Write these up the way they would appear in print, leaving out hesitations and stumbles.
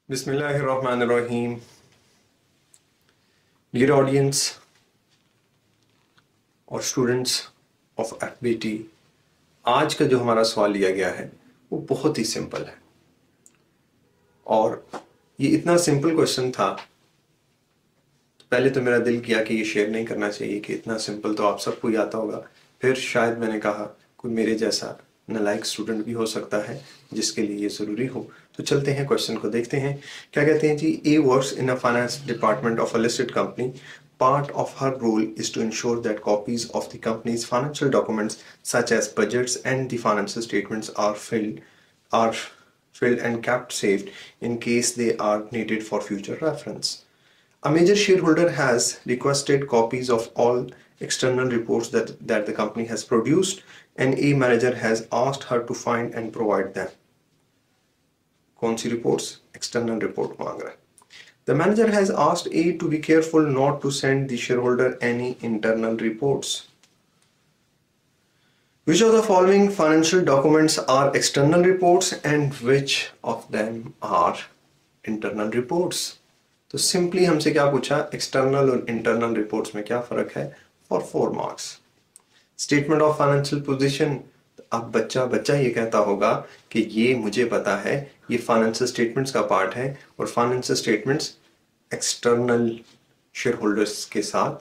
बिस्मिल्लाहिर्रहमानिर्रहीम। Dear audience और students of FBT, आज का जो हमारा सवाल लिया गया है वो बहुत ही सिंपल है और ये इतना सिंपल क्वेश्चन था, पहले तो मेरा दिल किया कि ये शेयर नहीं करना चाहिए कि इतना सिंपल तो आप सबको ही आता होगा। फिर शायद मैंने कहा कोई मेरे जैसा नालायक स्टूडेंट भी हो सकता है जिसके लिए ये ज़रूरी हो। तो चलते हैं क्वेश्चन को देखते हैं। क्या कहते हैं जी, a works in a finance department of a listed company. Part of her role is to ensure that copies of the company's financial documents, such as budgets and the financial statements, are filled and kept safe in case they are needed for future reference. A major shareholder has requested copies of all external reports that the company has produced, and a manager has asked her to find and provide them. कौन सी reports? External report मांग रहा है. The manager has asked A to be careful not to send the shareholder any internal reports. Which of the following financial documents are external reports and which of them are internal reports? तो simply हमसे क्या पूछा, external और internal reports में क्या फर्क है, for 4 marks. Statement of financial position, अब बच्चा ये कहता होगा कि ये मुझे पता है, ये फाइनेंशियल स्टेटमेंट्स का पार्ट है और financial statements external share holders के साथ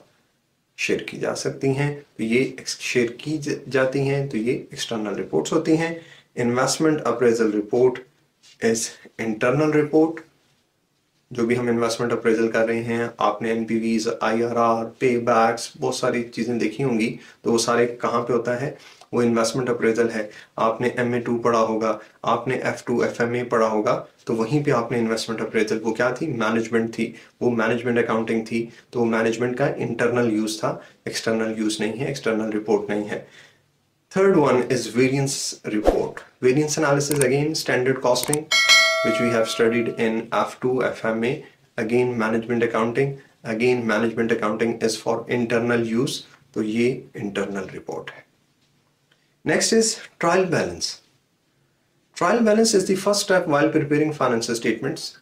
शेयर की जा सकती हैं, तो ये शेयर की जाती हैं, तो ये एक्सटर्नल रिपोर्ट्स होती हैं. Investment appraisal report is internal report. जो भी हम इन्वेस्टमेंट अप्रेजल कर रहे हैं, आपने एनपीवीज, आईआरआर, पे बैक्स, बहुत सारी चीज़ें देखी होंगी, तो वो सारे कहाँ पे होता है, वो इन्वेस्टमेंट अप्रेजल है. आपने MA2 पढ़ा होगा, आपने F2 FMA पढ़ा होगा, तो वहीं पे आपने इन्वेस्टमेंट अप्रेजल, वो क्या थी, मैनेजमेंट थी, वो मैनेजमेंट अकाउंटिंग थी, तो वो मैनेजमेंट का इंटरनल यूज़ था, एक्सटर्नल यूज़ नहीं है, एक्सटर्नल रिपोर्ट नहीं है. Third one is variance report. Variance analysis, again standard costing, which we have studied in F2 FMA. Again management accounting. Again management accounting is for internal use, तो ये internal report है. Next is trial balance. Trial balance is the first step while preparing financial statements.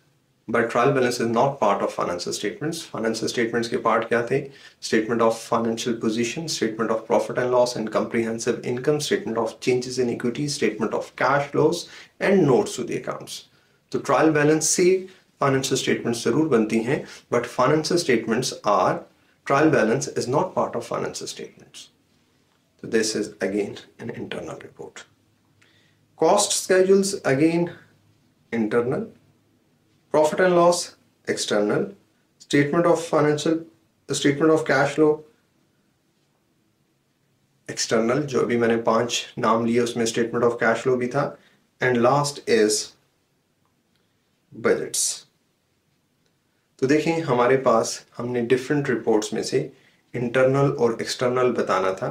But trial balance is not part of financial statements. Financial statements के part क्या थे? Statement of financial position, statement of profit and loss and comprehensive income, statement of changes in equity, statement of cash flows and notes to the accounts. तो trial balance से financial statements जरूर बनती हैं, but financial statements are, trial balance is not part of financial statements. So this is again an internal report. Cost schedules, again internal. Profit and loss, external. Statement of cash flow, external. जो अभी मैंने 5 नाम लिए उसमें statement of cash flow भी था. And last is budgets. तो देखें, हमारे पास हमने different reports में से internal और external बताना था.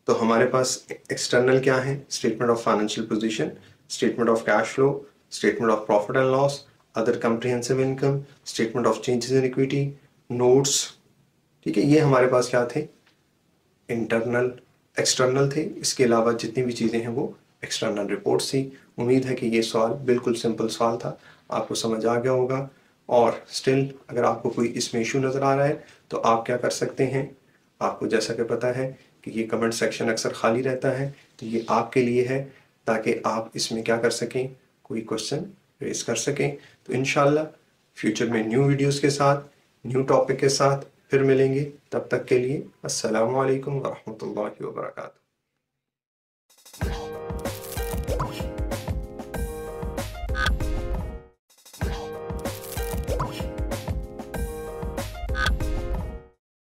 तो हमारे पास external क्या है, statement of financial position, statement of cash flow, statement of profit and loss, other comprehensive income, statement of changes in equity, notes. ठीक है, ये हमारे पास क्या थे, इंटरनल. एक्सटर्नल थे, इसके अलावा जितनी भी चीज़ें हैं वो एक्सटर्नल रिपोर्ट्स थी. उम्मीद है कि ये सवाल बिल्कुल सिंपल सवाल था, आपको समझ आ गया होगा. और स्टिल अगर आपको कोई इसमें इशू नज़र आ रहा है तो आप क्या कर सकते हैं, आपको जैसा कि पता है कि ये कमेंट सेक्शन अक्सर खाली रहता है, तो ये आपके लिए है ताकि आप इसमें क्या कर सकें, कोई क्वेश्चन रेज कर सकें. तो इंशाल्लाह फ्यूचर में न्यू वीडियोस के साथ, न्यू टॉपिक के साथ फिर मिलेंगे. तब तक के लिए अस्सलामु अलैकुम व रहमतुल्लाहि व बरकातुहू.